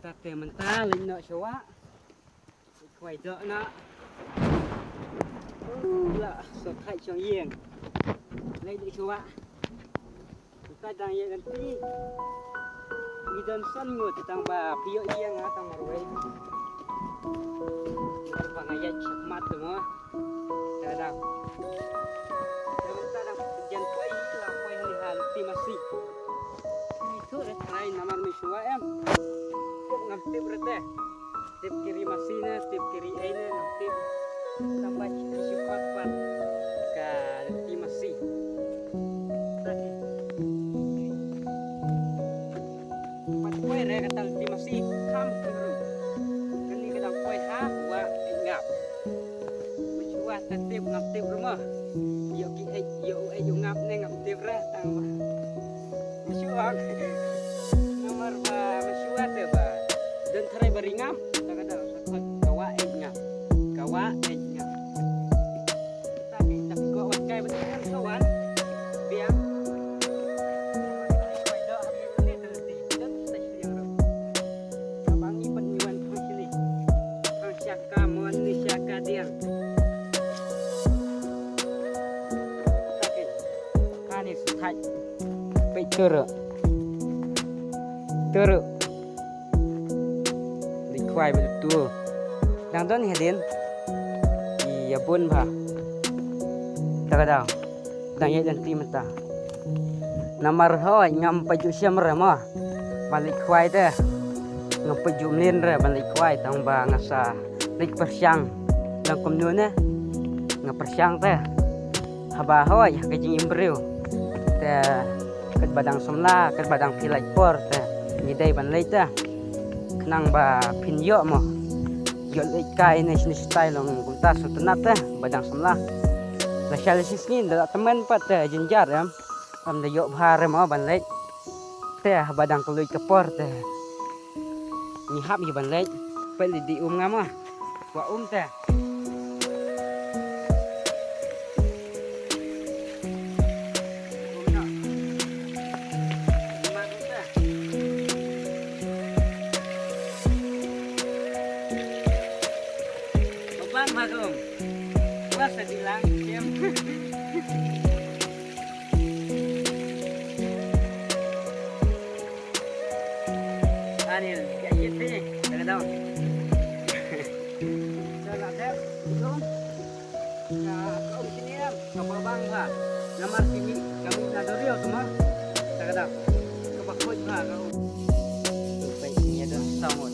Tate mentah lin nak syawak. Quay dợ nọ. Là sọt thay cho yên. Lấy để syawak. Kita đang ye kan ti. Gidan san ngut tang ba pio yên ha tang marwai. Ba ngayat mat semua. Kadang. Mentah dah jan quay là quay hal ti masih. Itu rai nama syawak em. Ngam tip rete. Tip kiri masina, tip kiri aina, ngam tip tambah syukur pat ka ti masih. Tadi. Pat kue re katal ti masih kam kuru. Kani kadang kue ha wa ngap. Mencuah tip ngam tip rumah. Yo ki yo ngap ne ngam tip ra tang. Mencuah. Nomor ba mencuah te ba. Dan terai beringam, kadang-kadang sakit kawa ngap, Kita kau wakai betul kawan, biang. Pada hari ini terjadi dan sesiang. Abang iban iwan pusili, syaka manusia kadian. Sakit, kanis tak, pecur, teruk. Quay betul, đang rất là đến, thì buôn phà, ta cái đâu, đang nhận tiền mà ta, nằm ở thôi ngắm baju siam rồi mà, balik quay thế, ngắm baju lên rồi balik quay, tang ba ngasa, lik persiang, đang cầm nuôi nè, ngắm persiang thế, haba thôi, cái gì imbriu, thế, cái badang somla, cái badang pilai por thế, như đây ban lấy thế. Nang ba pinyo mo yo kai ni style long kunta so tenat badang samla la shalisis ni da teman pat jenjar am da yo bhare mo ban lek te badang kelui kepor te ni hap yi ban lek pel di ngama wa te Makum, puasa bilang jam. Anil, ya itu, tak tahu. Jangan deh, belum. Nah, kau sini ya, kau bang lah. Nama sini kami nadorio semua, tak tahu. Kau bakut lah kau. Baiknya dah samut.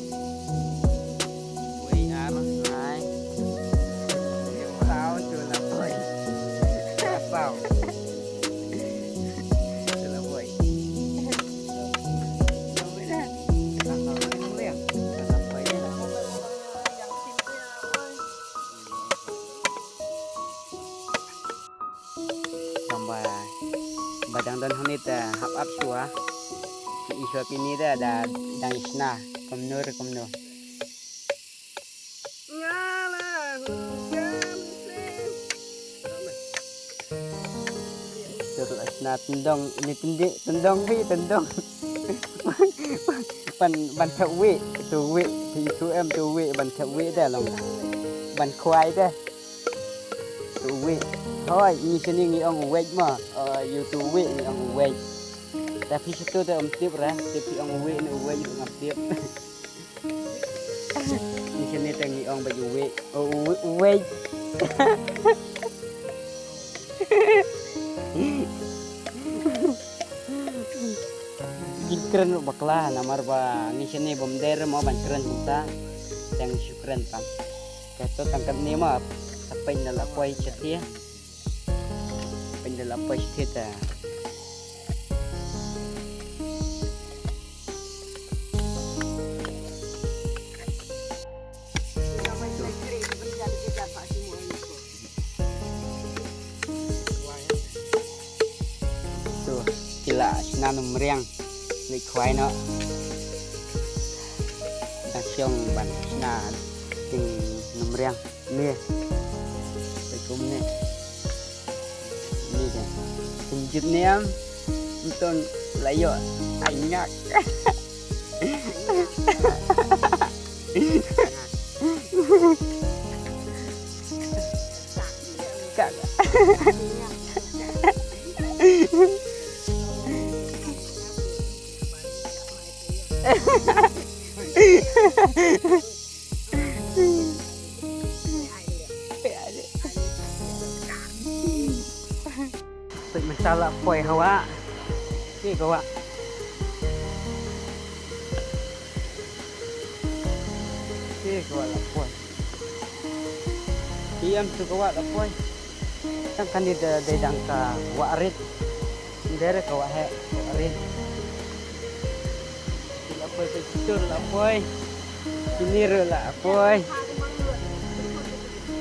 Badang dan honit hap up sua ki iswa kini ada dang isna komnur nyala terus isna tendong ini tendong ban thợ we tu we thì tu em tu we ban thợ we dah long ban khoai dah tu we thôi như thế này ông quay mà YouTube ni ông quay tapi situ tu om tip ra tapi ông quay ni quay ngap tip như thế này tangi ông baju quay keren bakla namar ba ni sini bomder mau ban keren kita yang syukran tang kato tangkap ni mah sampai nala kuai cetia dalam pas kita tuh gila nanam meriang lịch khoai nó đang xong bản na từng nằm meriang nè phải cũng nè Tunjuk ni untuk layak banyak. Tự mình sao là quầy hầu á. Cái cậu ạ. Cái cậu là quầy. Thì em suka wa là quầy. Kan di dedang ka wa arit. Dere ka wa he wa arit. Là quầy cái chur là quầy. Ini là quầy.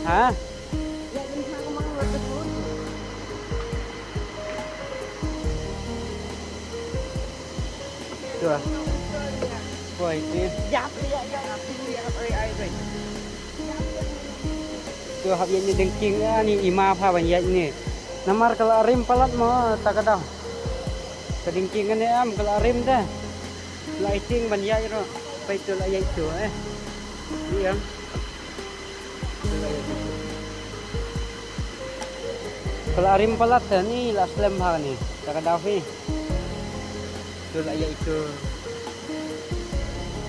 Hả? Tuh. Boy, ini jap ya. Tuh habisnya dengking ni ima apa banyak ni. Namar kalau arim palat mau tak ada. Kedengkingan ni am kalau arim dah. Lighting banyak itu. Pai tu lah itu Iya. Kalau arim palat ni lah slam ha ni. Tak ada fi. Tu lah itu.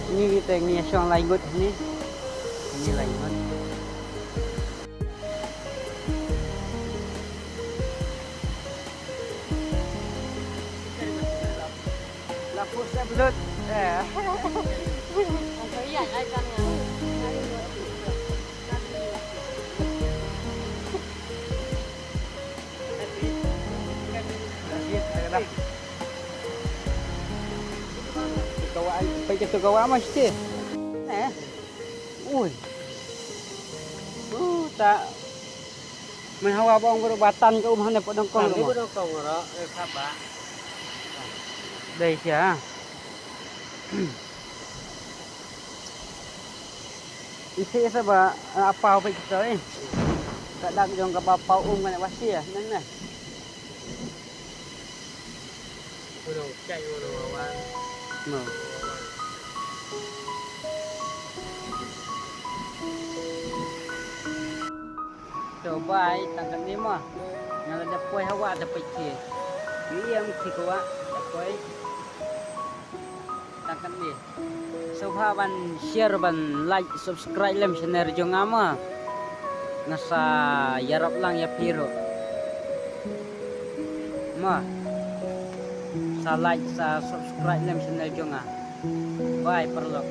Ini kita ni yang lain gut ni. Ini lain gut. Lapus saya belut. Không thấy dạy ai căng à. Pakai kawa mesti. Ui. Tak menhawa bang berbatan ke rumah ni podong kong. Ini udah kau ngora, sabar. Đây kìa. Isi apa apa kita ni? Kadang jong ka bapau kan wasi ya, nang nah. Udah chạy udah awan. No. Coba ai tangkap ni mah. Yang ada poi hawa ada peci. Ini yang kikwa, poi. Tangkap ni. Sobha ban share ban like subscribe lem channel jong ama. Nasa yarap lang ya piro. Ma. Sa like sa subscribe lem channel jong ah. Bye perlo.